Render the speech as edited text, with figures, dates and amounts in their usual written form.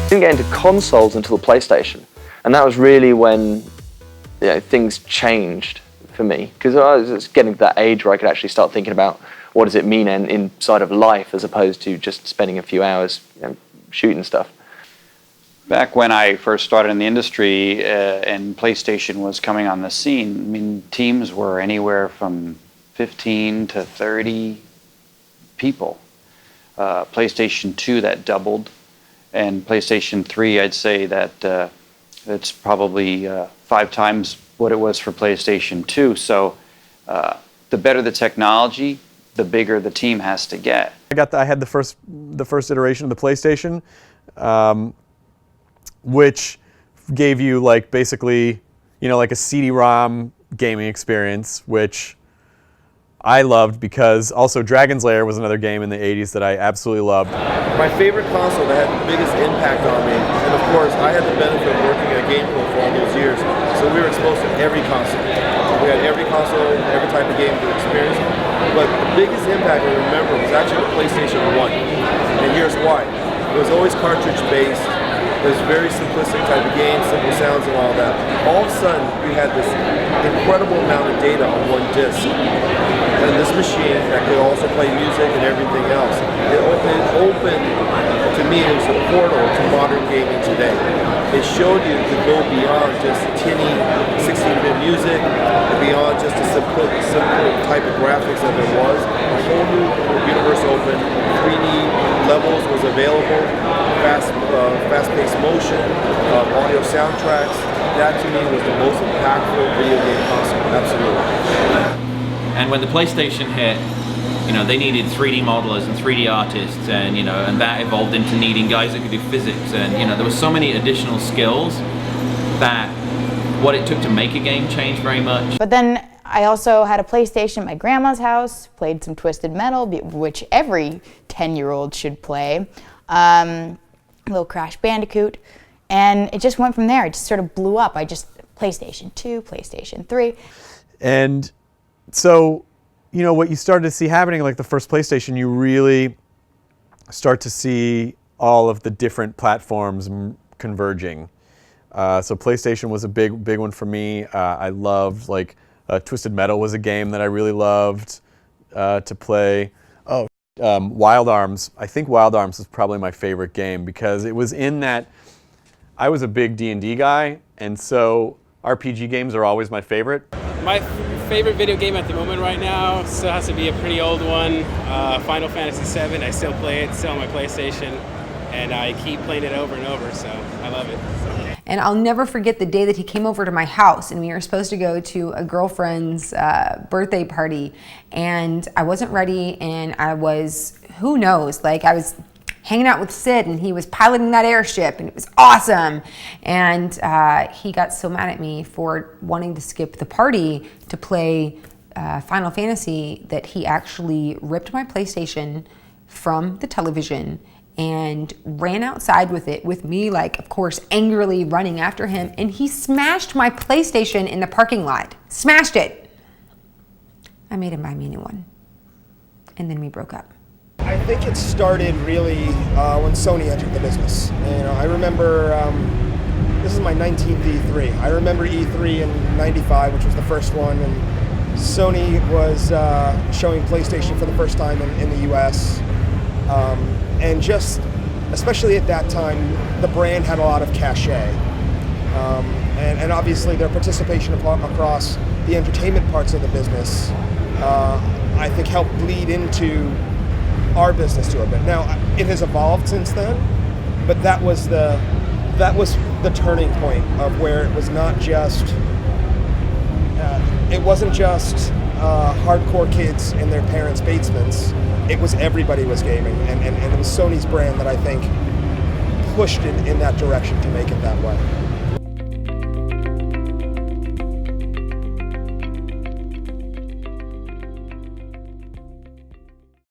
Didn't get into consoles until the PlayStation, and that was really when things changed for me, because I was getting to that age where I could actually start thinking about what does it mean inside of life as opposed to just spending a few hours shooting stuff. Back when I first started in the industry and PlayStation was coming on the scene, I mean, teams were anywhere from 15 to 30 people. PlayStation 2, that doubled. And PlayStation 3, I'd say that it's probably 5 times what it was for PlayStation 2. So the better the technology, the bigger the team has to get. I had the first iteration of the PlayStation, which gave you like basically, like a CD-ROM gaming experience, which I loved because also Dragon's Lair was another game in the 80s that I absolutely loved. My favorite console that had the biggest impact on me, and of course I had the benefit of working at GamePro for all those years, so we were exposed to every console. We had every console, every type of game to experience, but the biggest impact I remember was actually the PlayStation 1, and here's why. It was always cartridge based. It was very simplistic type of game, simple sounds and all that. All of a sudden, we had this incredible amount of data on one disc. And this machine that could also play music and everything else. It opened, to me, it was a portal to modern gaming today. It showed you to go beyond just tinny 16-bit music, beyond just a simple type of graphics that there was. A whole new universe opened, 3D levels was available, fast-paced motion, audio soundtracks. That to me was the most impactful video game console, absolutely. And when the PlayStation hit, they needed 3D modelers and 3D artists, and and that evolved into needing guys that could do physics, and there were so many additional skills that what it took to make a game changed very much. But then I also had a PlayStation at my grandma's house, played some Twisted Metal, which every 10-year-old should play, a little Crash Bandicoot, and it just went from there. It just sort of blew up. PlayStation 2, PlayStation 3. And so, what you started to see happening, like the first PlayStation, you really start to see all of the different platforms converging. So PlayStation was a big one for me. I loved, Twisted Metal was a game that I really loved to play. Wild Arms. I think Wild Arms is probably my favorite game because it was in that I was a big D&D guy, and so RPG games are always my favorite. My favorite video game at the moment right now still has to be a pretty old one, Final Fantasy VII. I still play it, still on my PlayStation, and I keep playing it over and over, so I love it. And I'll never forget the day that he came over to my house and we were supposed to go to a girlfriend's birthday party, and I wasn't ready, and I was, who knows, I was hanging out with Sid and he was piloting that airship and it was awesome. And he got so mad at me for wanting to skip the party to play Final Fantasy that he actually ripped my PlayStation from the television and ran outside with it, with me, of course, angrily running after him, and he smashed my PlayStation in the parking lot. Smashed it. I made him buy me a new one. And then we broke up. I think it started really when Sony entered the business. I remember, this is my 19th E3. I remember E3 in '95, which was the first one, and Sony was showing PlayStation for the first time in the US. And just, especially at that time, the brand had a lot of cachet. And obviously their participation across the entertainment parts of the business, I think helped bleed into our business to a bit. Now, it has evolved since then, but that was the turning point of where it was not just, it wasn't just hardcore kids in their parents' basements. It was everybody was gaming, and it was Sony's brand that I think pushed in that direction to make it that way.